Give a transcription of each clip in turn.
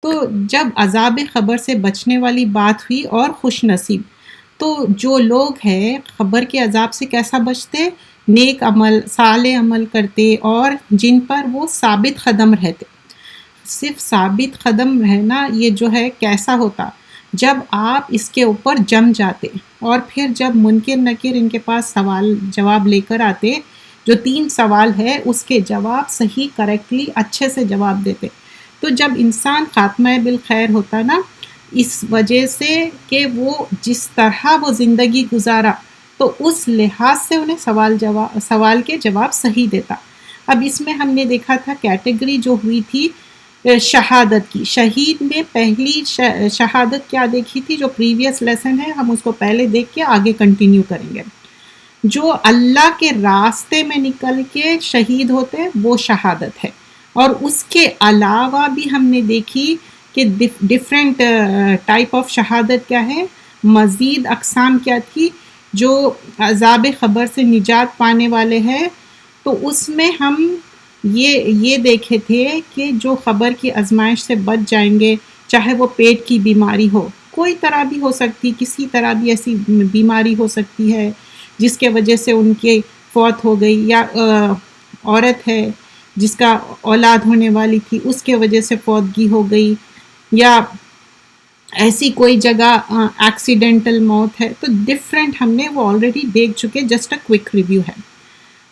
تو جب عذاب قبر سے بچنے والی بات ہوئی اور خوش نصیب، تو جو لوگ ہیں قبر کے عذاب سے کیسا بچتے؟ نیک عمل، صالح عمل کرتے اور جن پر وہ ثابت قدم رہتے۔ صرف ثابت قدم رہنا یہ جو ہے کیسا ہوتا؟ جب آپ اس کے اوپر جم جاتے اور پھر جب منکر نکیر ان کے پاس سوال جواب لے کر آتے، جو 3 سوال ہے اس کے جواب صحیح کریکٹلی اچھے سے جواب دیتے، تو جب انسان خاتمہ بالخیر ہوتا نا، اس وجہ سے کہ وہ جس طرح وہ زندگی گزارا تو اس لحاظ سے انہیں سوال کے جواب صحیح دیتا۔ اب اس میں ہم نے دیکھا تھا کیٹیگری جو ہوئی تھی شہادت کی، شہید میں پہلی شہادت کیا دیکھی تھی؟ جو پریویس لیسن ہے ہم اس کو پہلے دیکھ کے آگے کنٹینیو کریں گے۔ جو اللہ کے راستے میں نکل کے شہید ہوتے وہ شہادت ہے، اور اس کے علاوہ بھی ہم نے دیکھی کہ ڈفرینٹ ٹائپ آف شہادت کیا ہے، مزید اقسام کیا تھی۔ جو عذاب قبر سے نجات پانے والے ہیں تو اس میں ہم یہ دیکھے تھے کہ جو قبر کی آزمائش سے بچ جائیں گے، چاہے وہ پیٹ کی بیماری ہو، کوئی طرح بھی ہو سکتی، کسی طرح بھی ایسی بیماری ہو سکتی ہے جس کے وجہ سے ان کی فوت ہو گئی، یا عورت ہے جس کا اولاد ہونے والی تھی اس کے وجہ سے فوتگی ہو گئی، یا ایسی کوئی جگہ ایکسیڈنٹل موت ہے، تو ڈفرینٹ ہم نے وہ آلریڈی دیکھ چکے، جسٹ اے کوئک ریویو ہے۔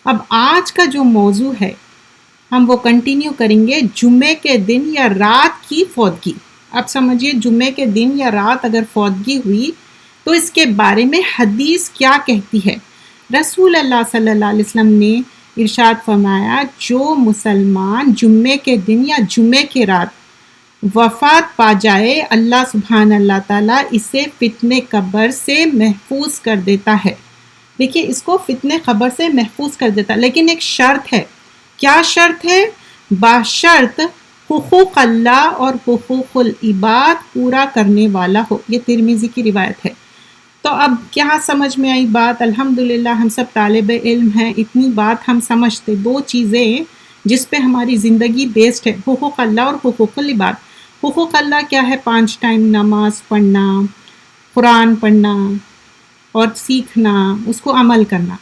اب آج کا جو موضوع ہے ہم وہ کنٹینیو کریں گے، جمعے کے دن یا رات کی فوتگی۔ اب سمجھیے جمعے کے دن یا رات اگر فوتگی ہوئی تو اس کے بارے میں حدیث کیا کہتی ہے۔ رسول اللہ صلی اللہ علیہ وسلم نے ارشاد فرمایا، جو مسلمان جمعے کے دن یا جمعے کی رات وفات پا جائے، اللہ سبحان اللہ تعالیٰ اسے فتنہ قبر سے محفوظ کر دیتا ہے۔ دیکھیے اس کو فتنہ قبر سے محفوظ کر دیتا، لیکن ایک شرط ہے۔ کیا شرط ہے؟ بشرط حقوق اللہ اور حقوق العباد پورا کرنے والا ہو۔ یہ ترمذی کی روایت ہے۔ تو اب کیا سمجھ میں آئی بات؟ الحمدللہ ہم سب طالب علم ہیں، اتنی بات ہم سمجھتے۔ 2 چیزیں جس پہ ہماری زندگی بیسڈ ہے، حقوق اللہ اور حقوق العباد۔ حقوق اللہ کیا ہے؟ 5 ٹائم نماز پڑھنا، قرآن پڑھنا اور سیکھنا، اس کو عمل کرنا،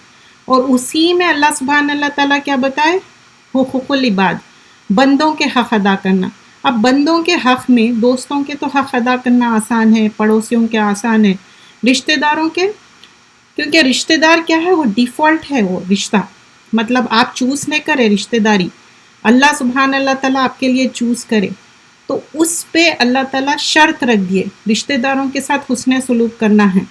اور اسی میں اللہ سبحانہ اللہ تعالیٰ کیا بتائے؟ حقوق العباد، بندوں کے حق ادا کرنا۔ اب بندوں کے حق میں دوستوں کے تو حق ادا کرنا آسان ہے، پڑوسیوں کے آسان ہے، رشتہ داروں کے، کیونکہ رشتہ دار کیا ہے؟ وہ ڈیفالٹ ہے، وہ رشتہ، مطلب آپ چوز نہیں کرے رشتہ داری، اللہ سبحانہ اللہ تعالیٰ آپ کے لیے چوز کرے، تو اس پہ اللہ تعالیٰ شرط رکھ دیے، رشتہ داروں کے ساتھ حسن سلوک کرنا ہے۔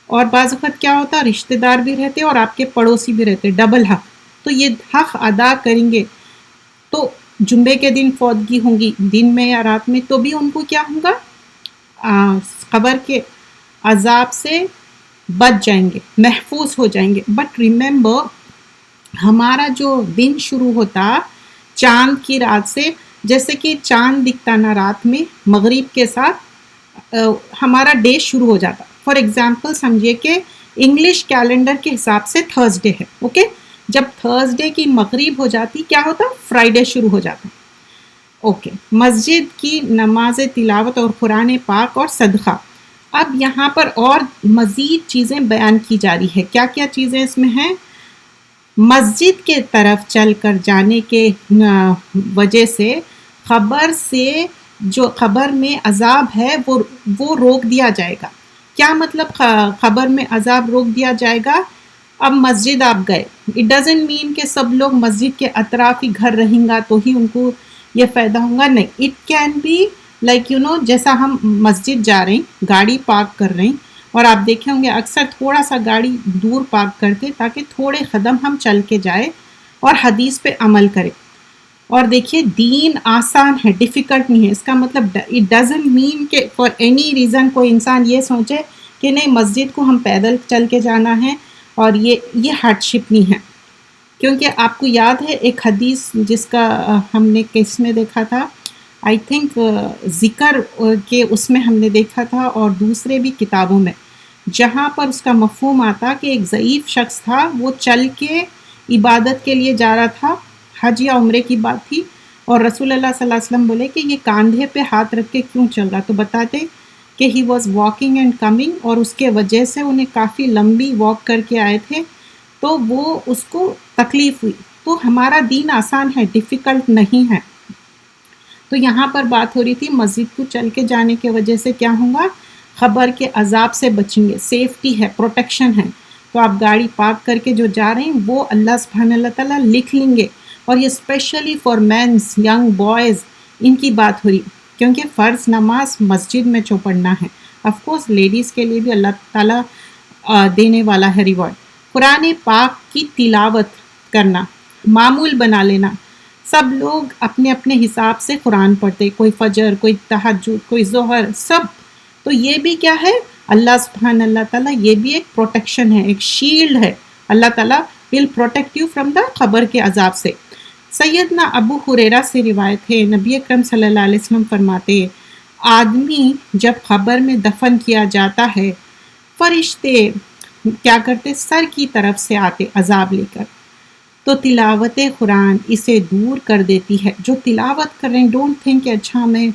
اور بعض وقت کیا ہوتا، رشتہ دار بھی رہتے اور آپ کے پڑوسی بھی رہتے، ڈبل حق، تو یہ حق ادا کریں گے۔ تو جمعے کے دن فوتگی ہوں گی دن میں یا رات میں، تو بھی ان کو کیا ہوگا؟ قبر کے عذاب سے بچ جائیں گے، محفوظ ہو جائیں گے۔ بٹ ریممبر، ہمارا جو دن شروع ہوتا چاند کی رات سے، جیسے کہ چاند دکھتا نا رات میں مغرب کے ساتھ ہمارا ڈے شروع ہو جاتا۔ فار ایگزامپل سمجھیے کہ انگلش کیلنڈر کے حساب سے تھرسڈے ہے، اوکے؟ جب تھرسڈے کی مغرب ہو جاتی کیا ہوتا؟ فرائیڈے شروع ہو جاتا، اوکے؟ مسجد کی نماز تلاوت اور قرآن پاک اور صدقہ۔ اب یہاں پر اور مزید چیزیں بیان کی جا رہی ہے۔ کیا کیا چیزیں اس میں ہیں؟ مسجد کے طرف چل کر جانے کے وجہ سے خبر سے جو خبر میں عذاب ہے وہ روک دیا جائے گا۔ کیا مطلب خبر میں عذاب روک دیا جائے گا؟ اب مسجد آپ گئے، اٹ ڈزنٹ مین کہ سب لوگ مسجد کے اطراف ہی گھر رہیں گا تو ہی ان کو یہ فائدہ ہوگا، نہیں۔ اٹ کین بی لائک جیسا ہم مسجد جا رہے ہیں، گاڑی پارک کر رہے ہیں، اور آپ دیکھیں ہوں گے اکثر تھوڑا سا گاڑی دور پارک کرتے تاکہ تھوڑے قدم ہم چل کے جائیں اور حدیث پہ عمل کریں۔ اور دیکھیے دین آسان ہے، ڈیفیکلٹ نہیں ہے۔ اس کا مطلب اٹ ڈزنٹ مین کہ فار اینی ریزن کوئی انسان یہ سوچے کہ نہیں مسجد کو ہم پیدل چل کے جانا ہے اور یہ ہارڈ شپ نہیں ہے۔ کیونکہ آپ کو یاد ہے ایک حدیث جس کا ہم نے کس میں دیکھا تھا، آئی تھنک ذکر کے اس میں ہم نے دیکھا تھا، اور دوسرے بھی کتابوں میں، جہاں پر اس کا مفہوم آتا کہ ایک ضعیف شخص تھا، وہ چل کے عبادت کے لیے جا رہا تھا، حج یا عمرے کی بات تھی، اور رسول اللہ صلی اللہ علیہ وسلم بولے کہ یہ کاندھے پہ ہاتھ رکھ کے کیوں چل رہا، تو بتاتے کہ he was walking and coming, اور اس کے وجہ سے انہیں کافی لمبی واک کر کے آئے تھے تو وہ اس کو تکلیف ہوئی. تو ہمارا دین آسان ہے، ڈیفیکلٹ نہیں ہے. تو یہاں پر بات ہو رہی تھی مسجد کو چل کے جانے کی وجہ سے کیا ہوگا، خبر کے عذاب سے بچیں گے، سیفٹی ہے، پروٹیکشن ہے. تو آپ گاڑی پارک کر کے جو جا رہے ہیں وہ اللہ سبحانہ اللہ تعالیٰ لکھ لیں گے. اور یہ specially for mens, young boys, ان کی بات ہو رہی، کیونکہ فرض نماز مسجد میں پڑھنا ہے. آف کورس لیڈیز کے لیے بھی اللہ تعالیٰ دینے والا ہے ریوارڈ. قرآن پاک کی تلاوت کرنا معمول بنا لینا. سب لوگ اپنے اپنے حساب سے قرآن پڑھتے، کوئی فجر، کوئی تہجد، کوئی ظہر، سب. تو یہ بھی کیا ہے، اللہ سبحانہ اللہ تعالیٰ، یہ بھی ایک پروٹیکشن ہے، ایک شیلڈ ہے. اللہ تعالیٰ will protect you from the قبر کے عذاب سے. سیدنا ابو ہریرہ سے روایت ہے، نبی اکرم صلی اللہ علیہ وسلم فرماتے، آدمی جب قبر میں دفن کیا جاتا ہے، فرشتے کیا کرتے، سر کی طرف سے آتے عذاب لے کر. تو تلاوت قرآن اسے دور کر دیتی ہے. جو تلاوت کر رہے ہیں، ڈونٹ تھنک کہ اچھا میں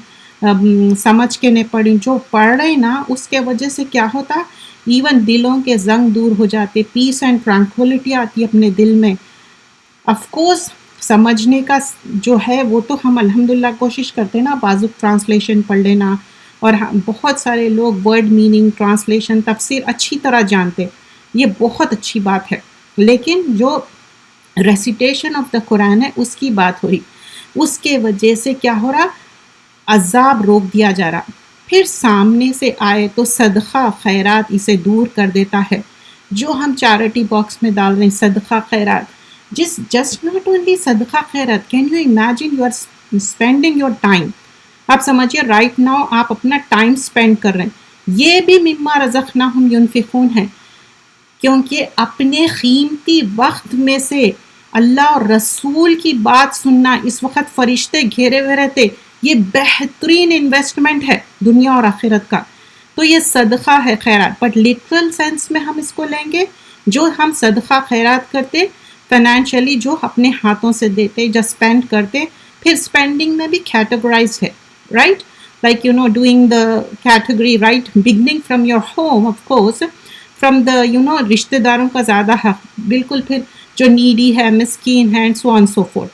سمجھ کے نہیں پڑھی، جو پڑھ رہے نا اس کے وجہ سے کیا ہوتا، ایون دلوں کے زنگ دور ہو جاتے، پیس اینڈ ٹرانکولیٹی آتی اپنے دل میں. آف کورس سمجھنے کا جو ہے وہ تو ہم الحمدللہ کوشش کرتے ہیں نا، بازو ٹرانسلیشن پڑھ لینا، اور بہت سارے لوگ ورڈ میننگ، ٹرانسلیشن، تفسیر اچھی طرح جانتے، یہ بہت اچھی بات ہے. لیکن جو ریسیٹیشن آف دا قرآن ہے اس کی بات ہو رہی، اس کے وجہ سے کیا ہو رہا، عذاب روک دیا جا رہا. پھر سامنے سے آئے تو صدقہ خیرات اسے دور کر دیتا ہے. جو ہم چیریٹی باکس میں ڈال رہے ہیں صدقہ خیرات، جسٹ ناٹ اونلی صدقہ خیرات، can you imagine you are spending your time. آپ سمجھیے رائٹ ناؤ آپ اپنا ٹائم اسپینڈ کر رہے ہیں، یہ بھی مما رزقناہم ینفقون ہے. کیونکہ اپنے قیمتی وقت میں سے اللہ اور رسول کی بات سننا، اس وقت فرشتے گھیرے ہوئے رہتے، یہ بہترین انویسٹمنٹ ہے دنیا اور آخرت کا. تو یہ صدقہ ہے خیرات، بٹ لٹرل سینس میں ہم اس کو لیں گے، جو ہم صدقہ خیرات کرتے فائنینشلی، جو اپنے ہاتھوں سے دیتے، جو اسپینڈ کرتے. پھر اسپینڈنگ میں بھی کیٹیگرائز ہے، right, like you know doing the category, right, beginning from your home, of course from the رشتہ داروں کا زیادہ حق، بالکل. پھر جو نیڈی ہے، مسکین ہے، سو آن سو فورتھ.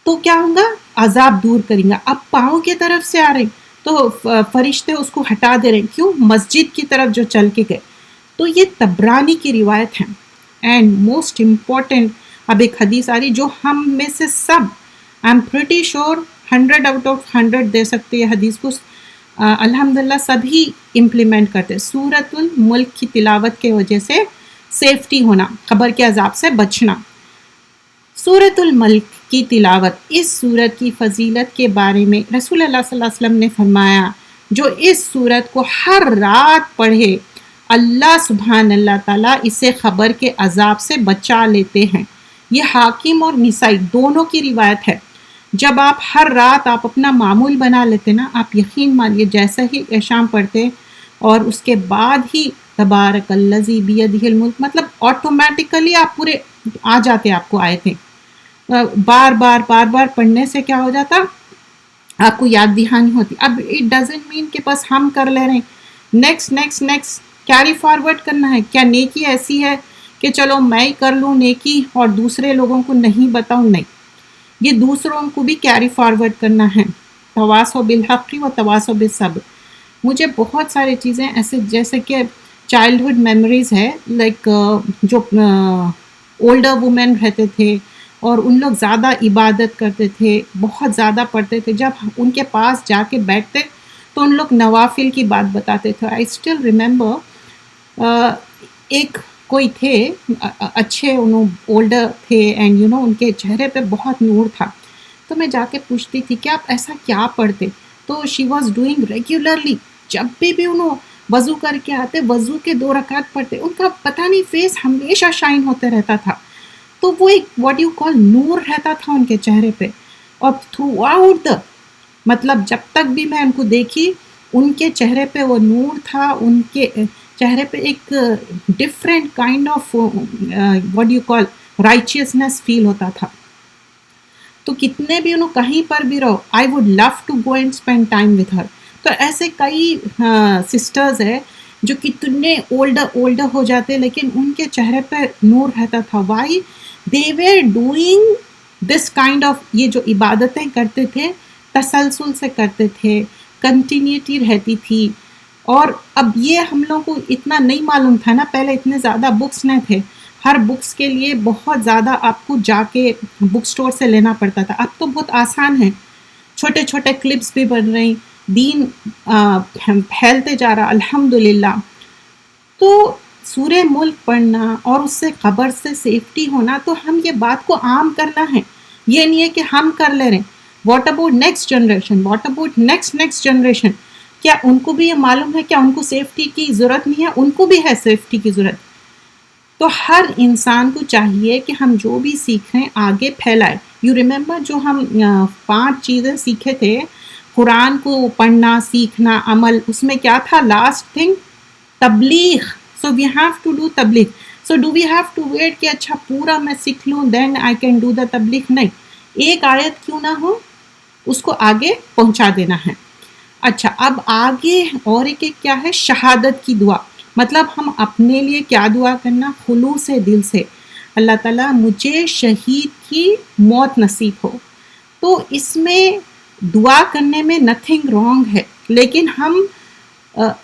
تو کیا ہوگا، عذاب دور کریں گا. اب پاؤں کی طرف سے آ رہے ہیں تو فرشتے اس کو ہٹا دے رہے ہیں، کیوں، مسجد کی طرف جو چل کے گئے. تو یہ طبرانی کی روایت ہے. اینڈ موسٹ امپورٹنٹ، اب ایک حدیث آ رہی جو ہم میں سے سب، آئی ایم پریٹی شور 100 آؤٹ آف 100 دے سکتے یہ حدیث کو، الحمدللہ سبھی امپلیمنٹ کرتے. سورۃ الملک کی تلاوت کے وجہ سے سیفٹی ہونا، قبر کے عذاب سے بچنا. سورۃ الملک کی تلاوت، اس سورت کی فضیلت کے بارے میں رسول اللہ صلی اللہ علیہ وسلم نے فرمایا، جو اس سورت کو ہر رات پڑھے اللہ سبحان اللہ تعالیٰ اسے خبر کے عذاب سے بچا لیتے ہیں. یہ حاکم اور نسائی دونوں کی روایت ہے. جب آپ ہر رات آپ اپنا معمول بنا لیتے نا، آپ یقین مانیے جیسا ہی شام پڑھتے اور اس کے بعد ہی تبارک الذی بیدہ الملک، مطلب آٹومیٹیکلی آپ پورے آ جاتے، آپ کو آئے تھے. بار بار پڑھنے سے کیا ہو جاتا، آپ کو یاد دہانی ہوتی. اب اٹ ڈزنٹ مین کہ بس ہم کر لے رہے ہیں، نیکسٹ کیری فارورڈ کرنا ہے. کیا نیکی ایسی ہے کہ چلو میں ہی کر لوں نیکی اور دوسرے لوگوں کو نہیں بتاؤں؟ نہیں، یہ دوسروں کو بھی کیری فارورڈ کرنا ہے. تواصوا بالحق و تواصوا بالصبر. مجھے بہت ساری چیزیں ایسے جیسے کہ چائلڈہڈ میموریز ہے، لائک جو اولڈر وومن رہتے تھے اور ان لوگ زیادہ عبادت کرتے تھے، بہت زیادہ پڑھتے تھے، جب ان کے پاس جا کے بیٹھتے تو ان لوگ نوافل کی بات بتاتے تھے. آئی اسٹل ریممبر ایک کوئی تھے اچھے، انہوں اولڈر تھے اینڈ ان کے چہرے پہ بہت نور تھا. تو میں جا کے پوچھتی تھی کہ آپ ایسا کیا پڑھتے؟ تو شی واز ڈوئنگ ریگولرلی، جب بھی انہوں وضو کر کے آتے، وضو کے 2 رکعت پڑھتے، ان کا پتہ نہیں فیس ہمیشہ شائن ہوتے رہتا تھا. تو وہ ایک واٹ یو کال نور رہتا تھا ان کے چہرے پہ. اور تھرو آؤٹ دا، مطلب جب تک بھی میں ان کو دیکھی، ان کے چہرے پہ وہ نور تھا، ان کے چہرے پہ ایک different kind of what you call righteousness feel ہوتا تھا. تو کتنے بھی انہوں کہیں پر بھی رہو I would love to go and spend time with her. تو ایسے کئی سسٹرز ہے جو کتنے اولڈر ہو جاتے لیکن ان کے چہرے پہ نور رہتا تھا. Why they were doing this kind of, یہ جو عبادتیں کرتے تھے تسلسل سے کرتے تھے, کنٹینیوٹی رہتی تھی. اور اب یہ ہم لوگوں کو اتنا نہیں معلوم تھا نا, پہلے اتنے زیادہ بکس نہیں تھے, ہر بکس کے لیے بہت زیادہ آپ کو جا کے بک سٹور سے لینا پڑتا تھا. اب تو بہت آسان ہے, چھوٹے چھوٹے کلپس بھی بن رہی, دین پھیلتے جا رہا الحمدللہ. تو سورہ ملک پڑھنا اور اس سے قبر سے سیفٹی ہونا, تو ہم یہ بات کو عام کرنا ہے. یہ نہیں ہے کہ ہم کر لے رہے ہیں. What about next generation, what about next generation, کیا ان کو بھی یہ معلوم ہے, کیا ان کو سیفٹی کی ضرورت نہیں ہے؟ ان کو بھی ہے سیفٹی کی ضرورت. تو ہر انسان کو چاہیے کہ ہم جو بھی سیکھ رہے ہیں آگے پھیلائے. یو ریممبر جو ہم 5 چیزیں سیکھے تھے, قرآن کو پڑھنا, سیکھنا, عمل, اس میں کیا تھا لاسٹ تھنگ؟ تبلیغ. So we have to do تبلیغ. So do we have to wait کہ اچھا پورا میں سیکھ لوں دین آئی کین ڈو دا تبلیغ؟ نہیں, ایک آیت کیوں نہ ہو اس کو آگے پہنچا دینا ہے. اچھا اب آگے اور ایک کیا ہے, شہادت کی دعا. مطلب ہم اپنے لیے کیا دعا کرنا, خلوص دل سے, اللہ تعالیٰ مجھے شہید کی موت نصیب ہو. تو اس میں دعا کرنے میں نتھنگ رانگ ہے, لیکن ہم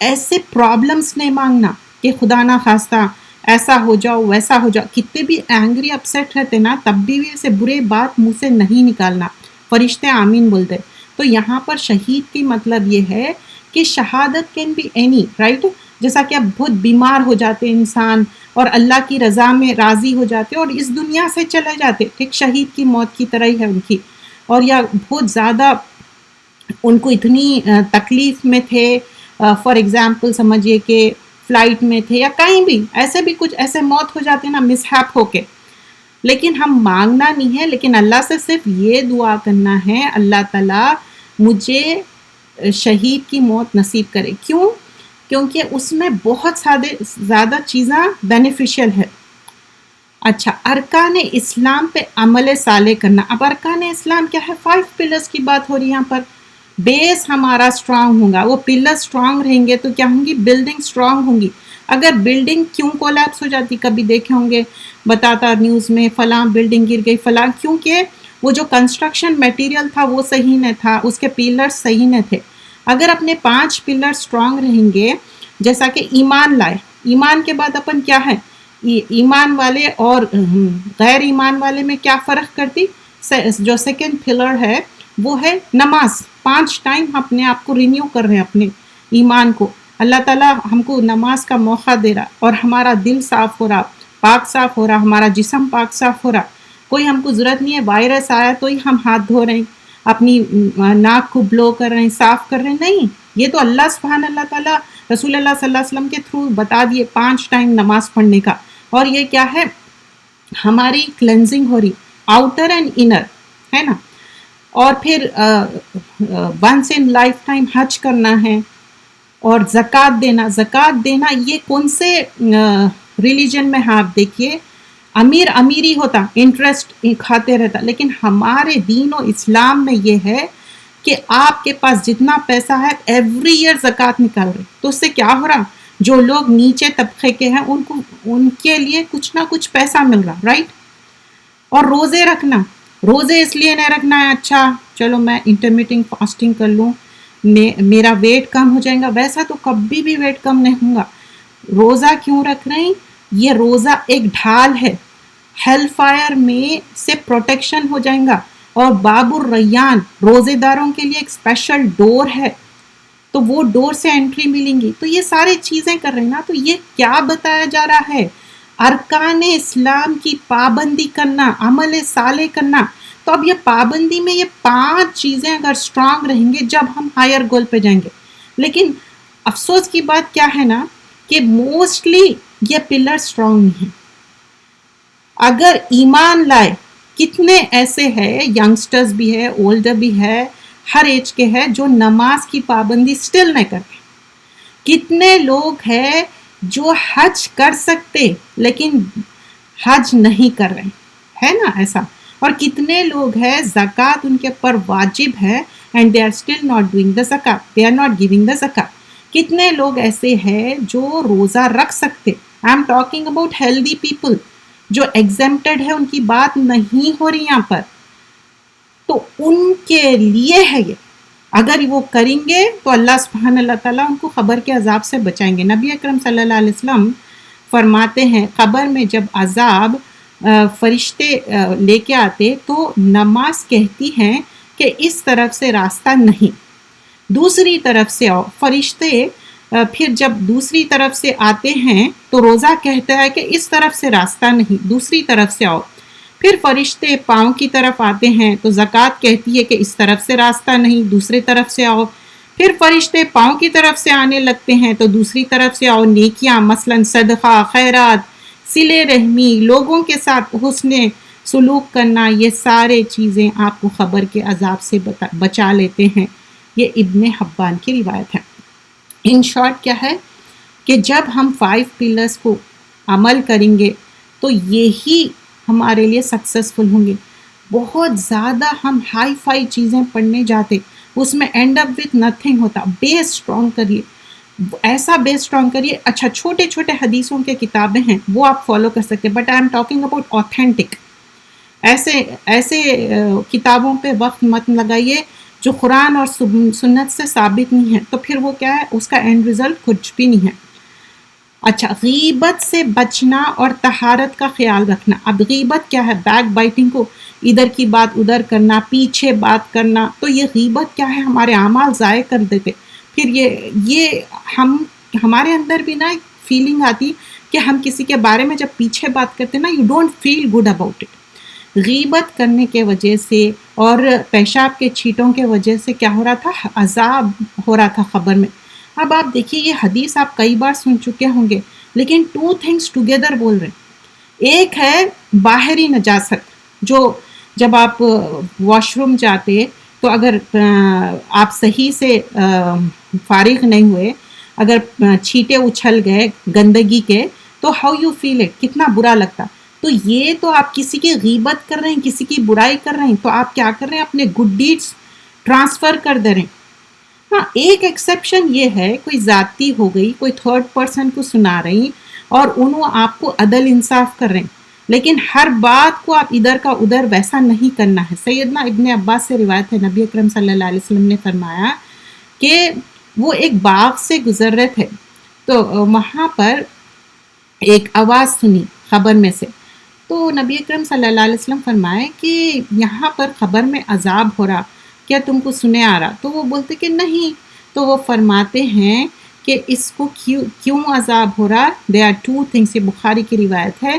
ایسے پرابلمس نہیں مانگنا کہ خدا نہ خواستہ ایسا ہو جاؤ ویسا ہو جاؤ. کتنے بھی اینگری اپسیٹ رہتے نا تب بھی ایسے برے بات منہ سے نہیں نکالنا, فرشتے آمین بولتے. تو یہاں پر شہید کی مطلب یہ ہے کہ شہادت کین بی اینی, رائٹ. جیسا کہ اب بہت بیمار ہو جاتے انسان اور اللہ کی رضا میں راضی ہو جاتے اور اس دنیا سے چلے جاتے, ایک شہید کی موت کی طرح ہی ہے ان کی. اور یا بہت زیادہ ان کو اتنی تکلیف میں تھے, فار ایگزامپل سمجھیے کہ فلائٹ میں تھے یا کہیں بھی ایسے بھی کچھ ایسے موت ہو جاتے نا مس ہیپ ہو کے. لیکن ہم مانگنا نہیں ہے, لیکن اللہ سے صرف یہ دعا کرنا ہے, اللہ تعالیٰ مجھے شہید کی موت نصیب کرے. کیوں؟ کیونکہ اس میں بہت زیادہ چیزیں بینیفیشل ہے. اچھا ارکان اسلام پہ عمل صالح کرنا. اب ارکان اسلام کیا ہے؟ 5 پلرز کی بات ہو رہی ہے یہاں پر. بیس ہمارا اسٹرانگ ہوگا, وہ پلر اسٹرانگ رہیں گے تو کیا ہوں گی, بلڈنگ اسٹرانگ ہوں گی. اگر بلڈنگ کیوں کولیپس ہو جاتی, کبھی دیکھے ہوں گے بتاتا نیوز میں فلاں بلڈنگ گر گئی فلاں, کیونکہ وہ جو کنسٹرکشن میٹیریل تھا وہ صحیح نہیں تھا, اس کے پلرز صحیح نہیں تھے. اگر اپنے 5 پلر اسٹرانگ رہیں گے, جیسا کہ ایمان لائے, ایمان کے بعد اپن کیا ہے, ایمان والے اور غیر ایمان والے میں کیا فرق کرتی؟ جو سیکنڈ پلر ہے وہ ہے نماز. 5 ٹائم اپنے آپ کو رینیو کر رہے ہیں اپنے ایمان کو. اللہ تعالیٰ ہم کو نماز کا موقع دے رہا اور ہمارا دل صاف ہو رہا, پاک صاف ہو رہا, ہمارا جسم پاک صاف ہو رہا. کوئی ہم کو ضرورت نہیں ہے وائرس آیا تو ہی ہم ہاتھ دھو رہے ہیں, اپنی ناک کو بلو کر رہے ہیں, صاف کر رہے ہیں. نہیں, یہ تو اللہ سبحان اللہ تعالیٰ رسول اللہ صلی اللہ علیہ وسلم کے تھرو بتا دیے 5 ٹائم نماز پڑھنے کا. اور یہ کیا ہے, ہماری کلینزنگ ہو رہی آؤٹر اینڈ انر, ہے نا. اور پھر ونس ان لائف ٹائم حج کرنا ہے اور زکوٰۃ دینا. زکوٰۃ دینا یہ کون سے ریلیجن میں ہے؟ آپ دیکھیے امیری ہوتا, انٹرسٹ کھاتے رہتا, لیکن ہمارے دین و اسلام میں یہ ہے کہ آپ کے پاس جتنا پیسہ ہے ایوری ایئر زکوٰۃ نکال رہے. تو اس سے کیا ہو رہا, جو لوگ نیچے طبقے کے ہیں ان کے لیے کچھ نہ کچھ پیسہ مل رہا, رائٹ. اور روزے رکھنا, روزے اس لیے نہیں رکھنا ہے اچھا چلو میں انٹرمیٹنگ فاسٹنگ کر لوں میرا ویٹ کم ہو جائے گا, ویسا تو کبھی بھی ویٹ کم نہیں ہوگا. روزہ کیوں رکھ رہے ہیں؟ یہ روزہ ایک ڈھال ہے, ہیل فائر میں سے پروٹیکشن ہو جائے گا. اور باب الریان روزے داروں کے لیے ایک اسپیشل ڈور ہے, تو وہ ڈور سے انٹری ملیں گی. تو یہ ساری چیزیں کر رہے ہیں نا. تو یہ کیا بتایا جا رہا ہے؟ ارکان اسلام کی پابندی کرنا, عمل صالح کرنا. تو اب یہ پابندی میں یہ 5 چیزیں اگر اسٹرانگ رہیں گے جب ہم ہائر گول پہ جائیں گے. لیکن افسوس کی بات کیا ہے نا کہ موسٹلی یہ پلر اسٹرانگ نہیں ہیں. اگر ایمان لائے, کتنے ایسے ہیں ینگسٹرز بھی ہے, اولڈر بھی ہے, ہر ایج کے ہے جو نماز کی پابندی سٹل نہیں کرتے. کتنے لوگ ہیں جو حج کر سکتے لیکن حج نہیں کر رہے, ہے نا ایسا. اور کتنے لوگ ہیں زکوٰۃ ان کے پر واجب ہے and they are still not doing the زکوٰۃ، they are not giving the زکوٰۃ. کتنے لوگ ایسے ہیں جو روزہ رکھ سکتے، I am talking about healthy people, جو ایگزمپٹڈ ہے، ان کی بات نہیں ہو رہی یہاں پر، تو ان کے لیے ہے یہ. اگر وہ کریں گے تو اللہ سبحانہ اللہ تعالیٰ ان کو قبر کے عذاب سے بچائیں گے. نبی اکرم صلی اللہ علیہ وسلم فرماتے ہیں قبر میں جب عذاب فرشتے لے کے آتے تو نماز کہتی ہیں کہ اس طرف سے راستہ نہیں، دوسری طرف سے آؤ. فرشتے پھر جب دوسری طرف سے آتے ہیں تو روزہ کہتا ہے کہ اس طرف سے راستہ نہیں، دوسری طرف سے آؤ. پھر فرشتے پاؤں کی طرف آتے ہیں تو زکوٰۃ کہتی ہے کہ اس طرف سے راستہ نہیں، دوسری طرف سے آؤ. پھر فرشتے پاؤں کی طرف سے آنے لگتے ہیں تو دوسری طرف سے آؤ. نیکیاں مثلاً صدقہ، خیرات، صلہ رحمی، لوگوں کے ساتھ حسن سلوک کرنا، یہ سارے چیزیں آپ کو قبر کے عذاب سے بچا لیتے ہیں. یہ ابن حبان کی روایت ہے. ان شارٹ کیا ہے کہ جب ہم 5 پلرز کو عمل کریں گے تو یہی ہمارے لیے سکسیسفل ہوں گے. بہت زیادہ ہم ہائی فائی چیزیں پڑھنے جاتے، اس میں اینڈ اپ وتھ نتھنگ ہوتا. بیس اسٹرانگ کریے، ایسا بیس اسٹرانگ کریے. اچھا چھوٹے چھوٹے حدیثوں کے کتابیں ہیں وہ آپ فالو کر سکتے، but I am talking about authentic. ایسے کتابوں پہ وقت مت لگائیے جو قرآن اور سنت سے ثابت نہیں ہے، تو پھر وہ کیا ہے، اس کا اینڈ رزلٹ کچھ بھی نہیں ہے. اچھا، غیبت سے بچنا اور طہارت کا خیال رکھنا. اب غیبت کیا ہے؟ بیک بائٹنگ کو ادھر کی بات ادھر کرنا، پیچھے بات کرنا. تو یہ غیبت کیا ہے؟ ہمارے اعمال ضائع کر دیتے. پھر یہ ہمارے اندر بھی نا ایک فیلنگ آتی کہ ہم کسی کے بارے میں جب پیچھے بات کرتے نا، you don't feel good about it. غیبت کرنے کے وجہ سے اور پیشاب کے چھینٹوں کے وجہ سے کیا ہو رہا تھا؟ عذاب ہو رہا تھا قبر میں. اب آپ دیکھیے، یہ حدیث آپ کئی بار سن چکے ہوں گے، لیکن 2 تھنگس ٹوگیدر بول رہے ہیں. ایک ہے باہری نجاست، جو جب آپ واش روم جاتے تو اگر آپ صحیح سے فارغ نہیں ہوئے، اگر چھینٹے اچھل گئے گندگی کے، تو ہاؤ یو فیل اٹ، کتنا برا لگتا. تو یہ تو آپ کسی کی غیبت کر رہے ہیں، کسی کی برائی کر رہے ہیں، تو آپ کیا کر رہے ہیں؟ اپنے گڈ ڈیڈز ٹرانسفر کر دے رہے ہیں. ہاں، ایک ایکسیپشن یہ ہے، کوئی ذاتی ہو گئی، کوئی تھرڈ پرسن کو سنا رہی اور انہوں آپ کو عدل انصاف کر رہے ہیں، لیکن ہر بات کو آپ ادھر کا ادھر ویسا نہیں کرنا ہے. سیدنا ابن عباس سے روایت ہے، نبی اکرم صلی اللہ علیہ وسلم نے فرمایا کہ وہ ایک باغ سے گزر رہے تھے تو وہاں پر ایک آواز سنی قبر میں سے. تو نبی اکرم صلی اللہ علیہ وسلم فرمائے کہ یہاں پر قبر میں عذاب ہو رہا، کیا تم کو سنے آ رہا؟ تو وہ بولتے کہ نہیں. تو وہ فرماتے ہیں کہ اس کو کیوں عذاب ہو رہا؟ They are 2 things. یہ بخاری کی روایت ہے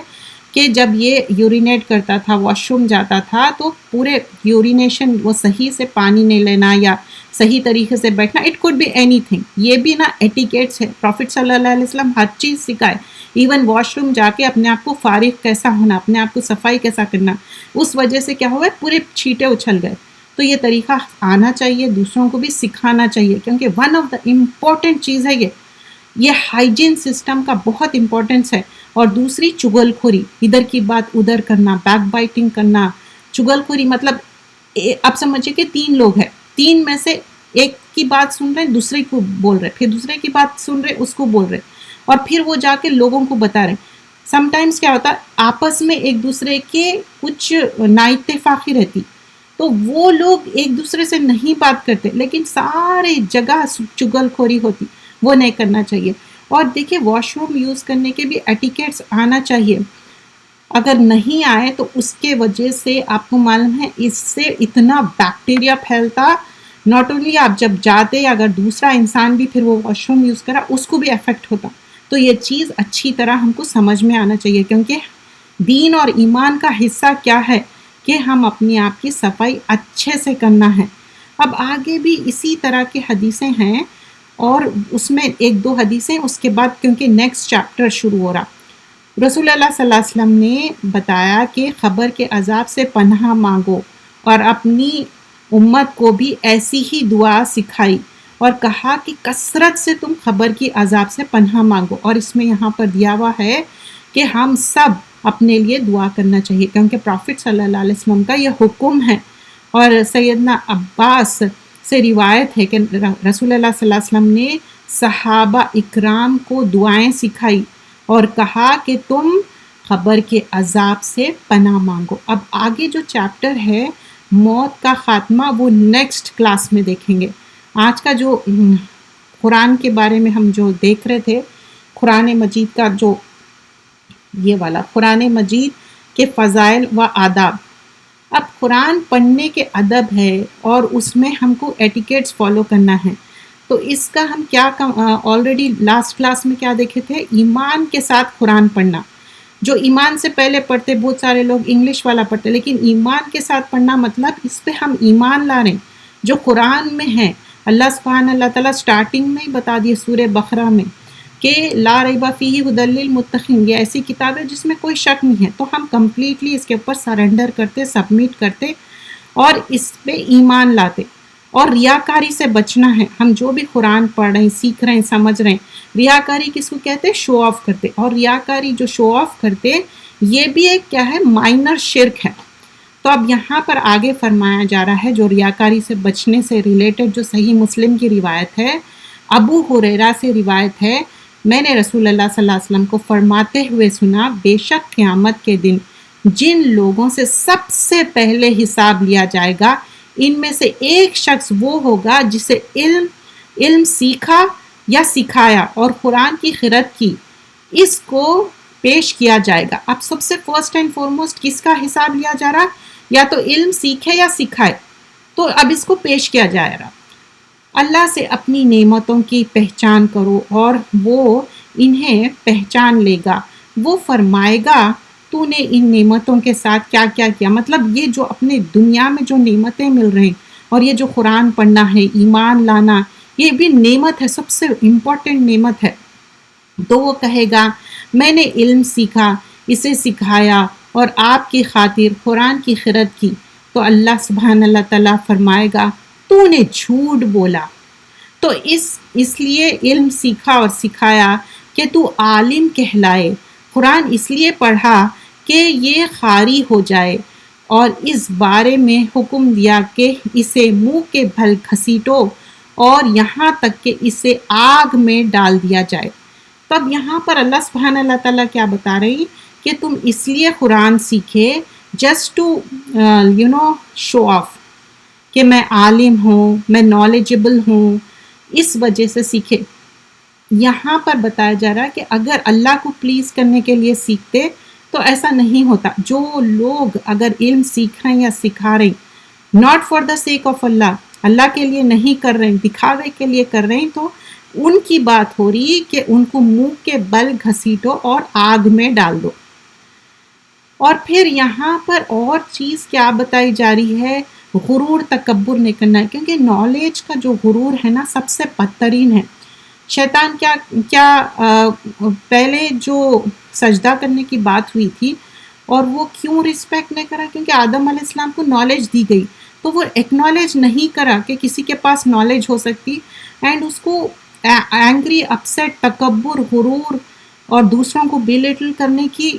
کہ جب یہ یورینیٹ کرتا تھا، واش روم جاتا تھا، تو پورے یورینیشن وہ صحیح سے پانی نہیں لینا یا صحیح طریقے سے بیٹھنا، it could be anything. یہ بھی نا ایٹیکیٹس ہے، پروفٹ صلی اللہ علیہ وسلم ہر چیز سکھائے. ایون واش روم جا کے اپنے آپ کو فارغ کیسا ہونا، اپنے آپ کو صفائی کیسا کرنا. اس وجہ سے کیا ہوا ہے؟ پورے چھینٹے اچھل گئے. تو یہ طریقہ آنا چاہیے، دوسروں کو بھی سکھانا چاہیے، کیونکہ ون آف دا امپورٹنٹ چیز ہے یہ ہائیجین سسٹم کا بہت امپورٹنس ہے. اور دوسری چغل خوری، ادھر کی بات ادھر کرنا، بیک بائٹنگ کرنا. چغل خوری مطلب اب سمجھے کہ 3 لوگ ہیں، 3 میں سے ایک کی بات سن رہے دوسرے کو بول رہے، پھر دوسرے کی بات سن رہے اس کو بول رہے، اور پھر وہ جا کے لوگوں کو بتا رہے. سم ٹائمز کیا ہوتا ہے، آپس میں ایک دوسرے کے کچھ نااتفاقی رہتی، تو وہ لوگ ایک دوسرے سے نہیں بات کرتے، لیکن سارے جگہ چغل خوری ہوتی. وہ نہیں کرنا چاہیے. اور دیکھیں، واش روم یوز کرنے کے بھی ایٹیکیٹس آنا چاہیے. اگر نہیں آئے تو اس کے وجہ سے آپ کو معلوم ہے اس سے اتنا بیکٹیریا پھیلتا. ناٹ اونلی آپ جب جاتے، اگر دوسرا انسان بھی پھر وہ واش روم یوز کرا، اس کو بھی افیکٹ ہوتا. تو یہ چیز اچھی طرح ہم کو سمجھ میں آنا چاہیے، کیونکہ دین اور ایمان کا حصہ کیا ہے کہ ہم اپنی آپ کی صفائی اچھے سے کرنا ہے. اب آگے بھی اسی طرح کی حدیثیں ہیں، اور اس میں 1-2 حدیثیں اس کے بعد، کیونکہ نیکسٹ چیپٹر شروع ہو رہا. رسول اللہ صلی اللہ علیہ وسلم نے بتایا کہ قبر کے عذاب سے پناہ مانگو، اور اپنی امت کو بھی ایسی ہی دعا سکھائی، اور کہا کہ کثرت سے تم قبر کی عذاب سے پناہ مانگو. اور اس میں یہاں پر دیا ہوا ہے کہ ہم سب اپنے لیے دعا کرنا چاہیے، کیونکہ پروفٹ صلی اللہ علیہ وسلم کا یہ حکم ہے۔ اور سیدنا عباس سے روایت ہے کہ رسول اللہ صلی اللہ علیہ وسلم نے صحابہ اکرام کو دعائیں سکھائی اور کہا کہ تم قبر کے عذاب سے پناہ مانگو۔ اب آگے جو چیپٹر ہے موت کا خاتمہ وہ نیکسٹ کلاس میں دیکھیں گے۔ آج کا جو قرآن کے بارے میں ہم جو دیکھ رہے تھے، قرآن مجید کا جو یہ والا قرآن مجید کے فضائل و آداب۔ اب قرآن پڑھنے کے ادب ہے اور اس میں ہم کو ایٹیکیٹس فالو کرنا ہے۔ تو اس کا ہم کیا آلریڈی لاسٹ کلاس میں کیا دیکھے تھے، ایمان کے ساتھ قرآن پڑھنا۔ جو ایمان سے پہلے پڑھتے، بہت سارے لوگ انگلش والا پڑھتے، لیکن ایمان کے ساتھ پڑھنا مطلب اس پہ ہم ایمان لا رہے ہیں جو قرآن میں ہے۔ اللہ تعالیٰ سٹارٹنگ میں ہی بتا دیے سورہ بقرہ میں کہ لا ریب فیہ ھدی للمتقین، یہ ایسی کتاب ہے جس میں کوئی شک نہیں ہے۔ تو ہم کمپلیٹلی اس کے اوپر سرنڈر کرتے، سبمٹ کرتے اور اس پہ ایمان لاتے۔ اور ریاکاری سے بچنا ہے۔ ہم جو بھی قرآن پڑھ رہے ہیں، سیکھ رہے ہیں، سمجھ رہے ہیں، ریاکاری کس کو کہتے ہیں؟ شو آف کرتے۔ اور ریاکاری جو شو آف کرتے یہ بھی ایک کیا ہے؟ مائنر شرک ہے۔ تو اب یہاں پر آگے فرمایا جا رہا ہے جو ریاکاری سے بچنے سے ریلیٹڈ جو صحیح مسلم کی روایت ہے، ابو ہریرہ سے روایت ہے، میں نے رسول اللہ صلی اللہ علیہ وسلم کو فرماتے ہوئے سنا، بے شک قیامت کے دن جن لوگوں سے سب سے پہلے حساب لیا جائے گا ان میں سے ایک شخص وہ ہوگا جسے علم سیکھا یا سکھایا اور قرآن کی قرأت کی، اس کو پیش کیا جائے گا۔ اب سب سے فرسٹ اینڈ فارموسٹ کس کا حساب لیا جا رہا؟ یا تو علم سیکھے یا سکھائے، تو اب اس کو پیش کیا جائے رہا۔ اللہ سے اپنی نعمتوں کی پہچان کرو اور وہ انہیں پہچان لے گا۔ وہ فرمائے گا تو نے ان نعمتوں کے ساتھ کیا کیا کیا۔ مطلب یہ جو اپنے دنیا میں جو نعمتیں مل رہے ہیں اور یہ جو قرآن پڑھنا ہے، ایمان لانا، یہ بھی نعمت ہے، سب سے امپورٹنٹ نعمت ہے۔ تو وہ کہے گا میں نے علم سیکھا، اسے سکھایا اور آپ کی خاطر قرآن کی قرأت کی۔ تو اللہ سبحانہ اللہ تعالیٰ فرمائے گا تو نے جھوٹ بولا۔ تو اس لیے علم سیکھا اور سکھایا کہ تو عالم کہلائے، قرآن اس لیے پڑھا کہ یہ قاری ہو جائے، اور اس بارے میں حکم دیا کہ اسے منہ کے بھل گھسیٹو اور یہاں تک کہ اسے آگ میں ڈال دیا جائے۔ تب یہاں پر اللہ سبحانہ اللہ تعالیٰ کیا بتا رہی کہ تم اس لیے قرآن سیکھے جسٹ ٹو شو آف کہ میں عالم ہوں، میں نالجبل ہوں، اس وجہ سے سیکھے۔ یہاں پر بتایا جا رہا ہے کہ اگر اللہ کو پلیز کرنے کے لیے سیکھتے تو ایسا نہیں ہوتا۔ جو لوگ اگر علم سیکھ رہے ہیں یا سکھا رہے ہیں not for the sake of اللہ کے لیے نہیں کر رہے ہیں، دکھاوے کے لیے کر رہے ہیں، تو ان کی بات ہو رہی کہ ان کو منہ کے بل گھسیٹو اور آگ میں ڈال دو۔ اور پھر یہاں پر اور چیز کیا بتائی جا رہی ہے، غرور تکبر نہیں کرنا ہے، کیونکہ نالج کا جو غرور ہے نا سب سے بدترین ہے۔ شیطان پہلے جو سجدہ کرنے کی بات ہوئی تھی اور وہ کیوں رسپیکٹ نہیں کرا، کیونکہ آدم علیہ السلام کو نالج دی گئی، تو وہ ایکنالج نہیں کرا کہ کسی کے پاس نالج ہو سکتی، اینڈ اس کو اینگری، اپسیٹ، تکبر، غرور اور دوسروں کو بیلیٹل کرنے کی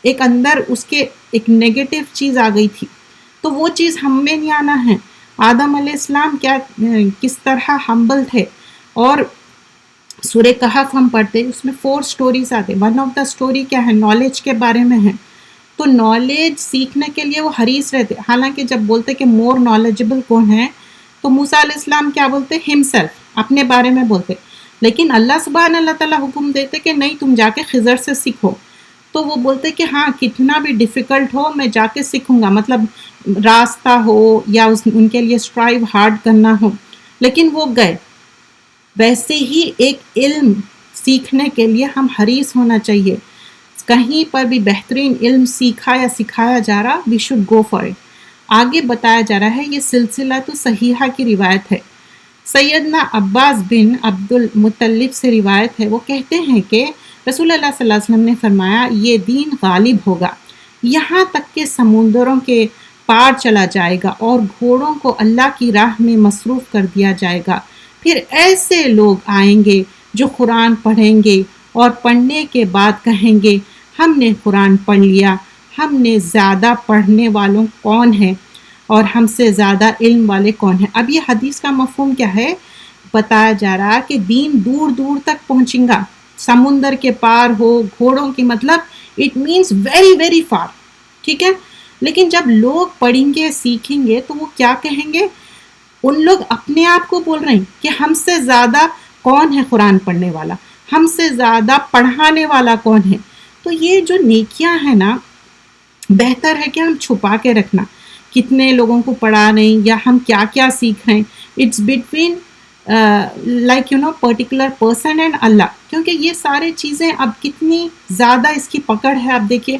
ایک اندر اس کے ایک نیگیٹو چیز آ گئی تھی۔ تو وہ چیز ہم میں نہیں آنا ہے۔ آدم علیہ السلام کس طرح ہمبل تھے، اور سورہ کہف ہم پڑھتے اس میں 4 سٹوریز آتے، ون آف دا سٹوری کیا ہے، نالج کے بارے میں ہے۔ تو نالج سیکھنے کے لیے وہ حریص رہتے، حالانکہ جب بولتے کہ مور نالجبل کون ہے تو موسیٰ علیہ السلام کیا بولتے، ہمسیلف، اپنے بارے میں بولتے، لیکن اللہ سبحانہ اللہ تعالیٰ حکم دیتے کہ نہیں تم جا کے خضر سے سیکھو، تو وہ بولتے کہ ہاں کتنا بھی ڈیفیکلٹ ہو میں جا کے سیکھوں گا، مطلب راستہ ہو یا ان کے لیے اسٹرائیو ہارڈ کرنا ہو، لیکن وہ گئے۔ ویسے ہی ایک علم سیکھنے کے لیے ہم حریص ہونا چاہیے، کہیں پر بھی بہترین علم سیکھا یا سکھایا جا رہا we should go for it. آگے بتایا جا رہا ہے، یہ سلسلہ تو صحیحہ کی روایت ہے، سیدنا عباس بن عبد المطلب سے روایت ہے، وہ کہتے ہیں کہ رسول اللہ صلی اللہ علیہ وسلم نے فرمایا یہ دین غالب ہوگا یہاں تک کہ سمندروں کے پار چلا جائے گا اور گھوڑوں کو اللہ کی راہ میں مصروف کر دیا جائے گا، پھر ایسے لوگ آئیں گے جو قرآن پڑھیں گے اور پڑھنے کے بعد کہیں گے ہم نے قرآن پڑھ لیا، ہم نے زیادہ پڑھنے والوں کون ہیں اور ہم سے زیادہ علم والے کون ہیں۔ اب یہ حدیث کا مفہوم کیا ہے؟ بتایا جا رہا کہ دین دور دور تک پہنچیں گا، سمندر کے پار ہو، گھوڑوں کی، مطلب it means very very for, ٹھیک ہے۔ لیکن جب لوگ پڑھیں گے سیکھیں گے تو وہ کیا کہیں گے؟ ان لوگ اپنے آپ کو بول رہے ہیں کہ ہم سے زیادہ کون ہے قرآن پڑھنے والا، ہم سے زیادہ پڑھانے والا کون ہے۔ تو یہ جو نیکیاں ہیں نا، بہتر ہے کہ ہم چھپا کے رکھنا، کتنے لوگوں کو پڑھا رہے ہیں یا ہم کیا کیا سیکھ رہے ہیں، it's between like particular person and اللہ، کیونکہ یہ سارے چیزیں اب کتنی زیادہ اس کی پکڑ ہے۔ اب دیکھیے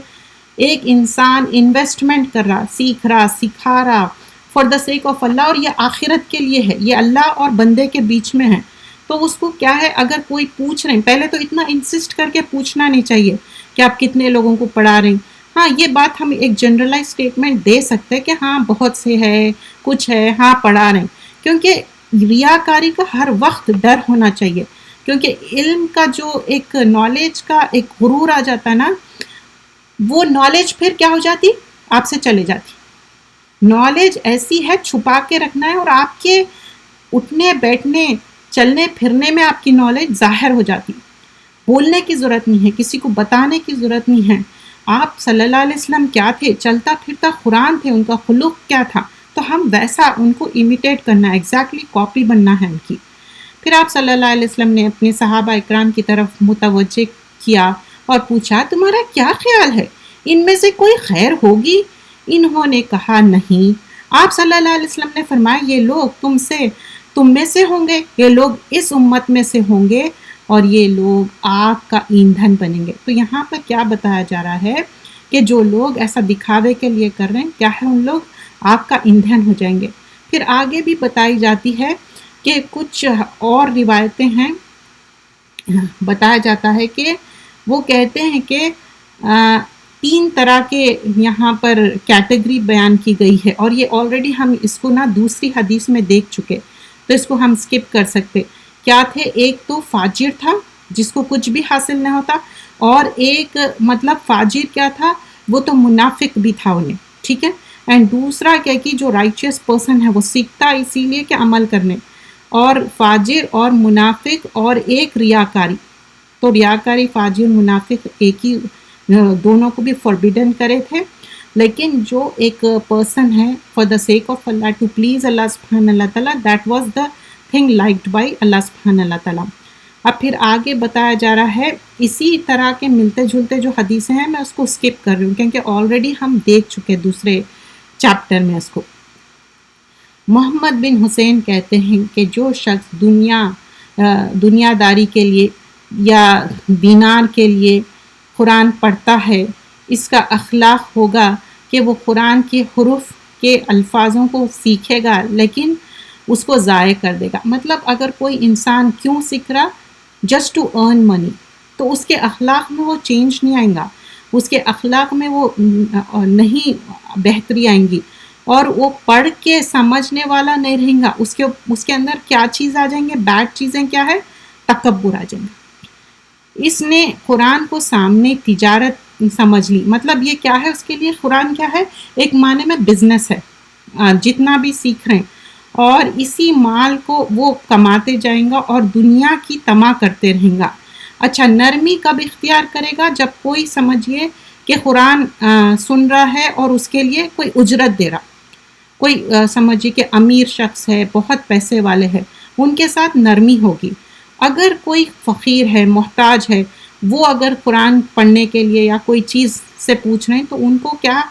ایک انسان انویسٹمنٹ کر رہا، سیکھ رہا، سکھا رہا فار دا سیک آف اللہ، اور یہ آخرت کے لیے ہے، یہ اللہ اور بندے کے بیچ میں ہے۔ تو اس کو کیا ہے، اگر کوئی پوچھ رہے ہیں، پہلے تو اتنا انسسٹ کر کے پوچھنا نہیں چاہیے کہ آپ کتنے لوگوں کو پڑھا رہے ہیں۔ ہاں یہ بات ہم ایک جنرلائز اسٹیٹمنٹ دے سکتے ہیں کہ ہاں بہت سے ہے، کچھ ہے، ہاں پڑھا رہے ہیں، کیونکہ ریاکاری کا ہر وقت ڈر ہونا چاہیے، کیونکہ علم کا جو ایک نالج کا ایک غرور آ جاتا ہے نا، وہ نالج پھر کیا ہو جاتی، آپ سے چلے جاتی۔ نالج ایسی ہے، چھپا کے رکھنا ہے، اور آپ کے اٹھنے بیٹھنے چلنے پھرنے میں آپ کی نالج ظاہر ہو جاتی، بولنے کی ضرورت نہیں ہے، کسی کو بتانے کی ضرورت نہیں ہے۔ آپ صلی اللہ علیہ وسلم کیا تھے، چلتا پھرتا قرآن تھے، ان کا خلق کیا تھا، تو ہم ویسا ان کو امیٹیٹ کرنا ہے، ایگزیکٹلی کاپی بننا ہے ان کی۔ پھر آپ صلی اللہ علیہ وسلم نے اپنے صحابہ اکرام کی طرف متوجہ کیا اور پوچھا تمہارا کیا خیال ہے، ان میں سے کوئی خیر ہوگی؟ انہوں نے کہا نہیں۔ آپ صلی اللہ علیہ وسلم نے فرمایا یہ لوگ تم میں سے ہوں گے، یہ لوگ اس امت میں سے ہوں گے، اور یہ لوگ آگ کا ایندھن بنیں گے۔ تو یہاں پر کیا بتایا جا رہا ہے کہ جو لوگ ایسا دکھاوے کے لیے کر رہے ہیں، کیا ہے، ان لوگ آگ کا ایندھن ہو جائیں گے۔ پھر آگے بھی بتائی جاتی ہے کہ کچھ اور روایتیں ہیں، بتایا جاتا ہے کہ وہ کہتے ہیں کہ 3 طرح کے یہاں پر کیٹیگری بیان کی گئی ہے، اور یہ آلریڈی ہم اس کو نا دوسری حدیث میں دیکھ چکے، تو اس کو ہم سکپ کر سکتے۔ کیا تھے؟ ایک تو فاجر تھا جس کو کچھ بھی حاصل نہ ہوتا، اور ایک مطلب فاجر کیا تھا، وہ تو منافق بھی تھا انہیں، ٹھیک ہے۔ اینڈ دوسرا کیا کہ جو رائچیس پرسن ہے وہ سیکھتا اسی لیے کہ عمل کرنے، اور فاجر اور منافق، اور ایک ریاکاری۔ تو ریاکاری، فاجر، منافق ایک ہی، دونوں کو بھی فوربیڈن کرے تھے، لیکن جو ایک پرسن ہے فار دا سیک آف اللہ، ٹو پلیز اللہ سبحانہ اللہ تعالیٰ، that was the thing liked by اللہ سبحانہ اللہ تعالیٰ۔ اب پھر آگے بتایا جا رہا ہے اسی طرح کے ملتے جلتے جو حدیثیں ہیں، میں اس کو سکپ کر رہی ہوں کیونکہ آلریڈی ہم دیکھ چکے دوسرے چیپٹر میں اس کو۔ محمد بن حسین کہتے ہیں کہ جو شخص دنیا داری کے لیے یا دینار کے لیے قرآن پڑھتا ہے، اس کا اخلاق ہوگا کہ وہ قرآن کے حروف کے الفاظوں کو سیکھے گا لیکن اس کو ضائع کر دے گا۔ مطلب اگر کوئی انسان کیوں سیکھ رہا؟ جسٹ ٹو ارن منی، تو اس کے اخلاق میں وہ چینج نہیں آئیں گا، اس کے اخلاق میں وہ نہیں بہتری آئیں گی، اور وہ پڑھ کے سمجھنے والا نہیں رہیں گا، اس کے اندر کیا چیز آ جائیں گے، بیڈ چیزیں کیا ہے، تکبر آ جائیں گے۔ اس نے قرآن کو سامنے تجارت سمجھ لی، مطلب یہ کیا ہے، اس کے لیے قرآن کیا ہے، ایک معنی میں بزنس ہے، جتنا بھی سیکھ رہے ہیں، اور اسی مال کو وہ کماتے جائیں گا اور دنیا کی طمع کرتے رہیں گا۔ اچھا، نرمی کب اختیار کرے گا؟ جب کوئی سمجھیے کہ قرآن سن رہا ہے اور اس کے لیے کوئی اجرت دے رہا، کوئی سمجھیے کہ امیر شخص ہے، بہت پیسے والے ہیں، ان کے ساتھ نرمی ہوگی۔ اگر کوئی فقیر ہے، محتاج ہے، وہ اگر قرآن پڑھنے کے لیے یا کوئی چیز سے پوچھ رہے ہیں تو ان کو کیا،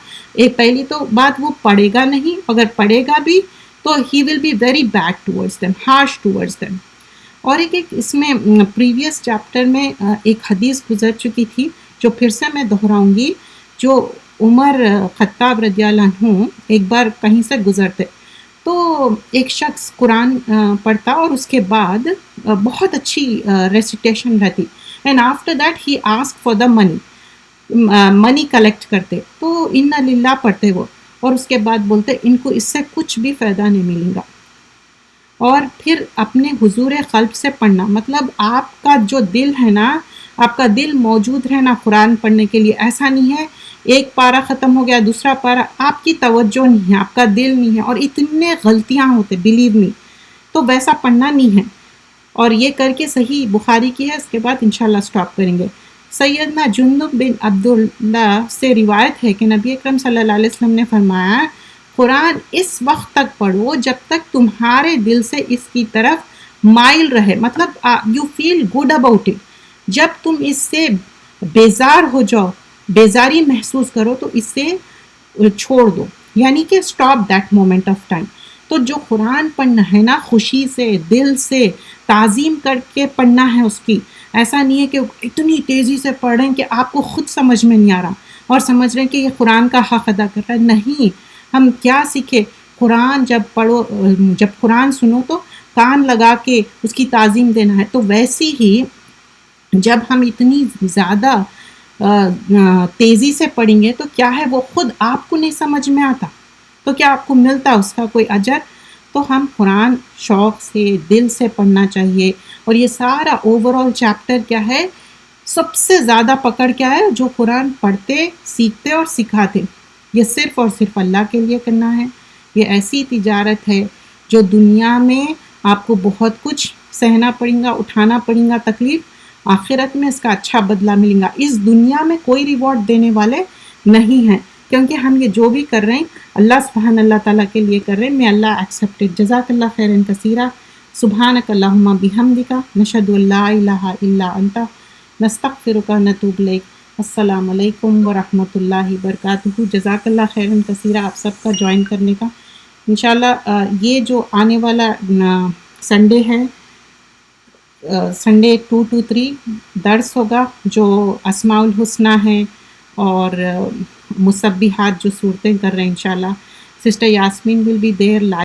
پہلی تو بات وہ پڑھے گا نہیں، اگر پڑھے گا بھی تو he will be very bad towards them, harsh towards them. اور ایک اس میں پریویس چیپٹر میں ایک حدیث گزر چکی تھی جو پھر سے میں دہراؤں گی، جو عمر خطاب رضی اللہ عنہ ایک بار کہیں سے گزرتے تو ایک شخص قرآن پڑھتا اور اس کے بعد بہت اچھی ریسیٹیشن رہتی، and after that he ask for the money collect کرتے، تو ان للہ پڑھتے وہ، اور اس کے بعد بولتے ان کو اس سے کچھ بھی فائدہ نہیں ملے گا۔ اور پھر اپنے حضور قلب سے پڑھنا، مطلب آپ کا جو دل ہے نا، آپ کا دل موجود رہنا قرآن پڑھنے کے لیے. ایسا نہیں ہے ایک پارہ ختم ہو گیا دوسرا پارہ، آپ کی توجہ نہیں ہے، آپ کا دل نہیں ہے، اور اتنے غلطیاں ہوتے بلیو می. تو ویسا پڑھنا نہیں ہے. اور یہ کر کے صحیح بخاری کی ہے، اس کے بعد انشاءاللہ سٹاپ کریں گے. سیدنا جندب بن عبداللہ سے روایت ہے کہ نبی اکرم صلی اللہ علیہ وسلم نے فرمایا قرآن اس وقت تک پڑھو جب تک تمہارے دل سے اس کی طرف مائل رہے، مطلب you feel good about it. جب تم اس سے بیزار ہو جاؤ، بیزاری محسوس کرو تو اس سے چھوڑ دو، یعنی کہ stop that moment of time. تو جو قرآن پڑھنا ہے نا، خوشی سے، دل سے، تعظیم کر کے پڑھنا ہے اس کی. ایسا نہیں ہے کہ اتنی تیزی سے پڑھ رہے ہیں کہ آپ کو خود سمجھ میں نہیں آ رہا اور سمجھ رہے ہیں کہ یہ قرآن کا حق ادا کر رہا ہے. نہیں، ہم کیا سیکھے؟ قرآن جب پڑھو، جب قرآن سنو تو کان لگا کے اس کی تعظیم دینا ہے. تو ویسی ہی جب ہم اتنی زیادہ تیزی سے پڑھیں گے تو کیا ہے وہ خود آپ کو نہیں سمجھ میں آتا، تو کیا آپ کو ملتا اس کا کوئی اجر؟ تو ہم قرآن شوق سے دل سے پڑھنا چاہیے. اور یہ سارا اوور آل چیپٹر کیا ہے، سب سے زیادہ پکڑ کیا ہے؟ جو قرآن پڑھتے، سیکھتے اور سکھاتے. یہ صرف اور صرف اللہ کے لیے کرنا ہے. یہ ایسی تجارت ہے جو دنیا میں آپ کو بہت کچھ سہنا پڑے گا، اٹھانا پڑے گا تکلیف، آخرت میں اس کا اچھا بدلہ ملے گا. اس دنیا میں کوئی ریوارڈ دینے والے نہیں ہیں، کیونکہ ہم یہ جو بھی کر رہے ہیں اللہ سبحان اللہ تعالیٰ کے لیے کر رہے ہیں. میں اللہ ایکسیپٹ اٹ. جزاک اللہ خیرا کثیرا. سبحانک اللہم بحمدک نشہد ان لا الہ الا انت نستغفرک ونتوب الیک. السلام علیکم ورحمۃ اللہ وبرکاتہ. جزاک اللہ خیرا کثیرا آپ سب کا جوائن کرنے کا. انشاءاللہ یہ جو آنے والا سنڈے ہے، سنڈے 2 to 3 درس ہوگا جو اسماء الحسنہ ہیں اور مسبحات جو صورتیں کر رہے ہیں. انشاءاللہ sister Yasmin will be there live.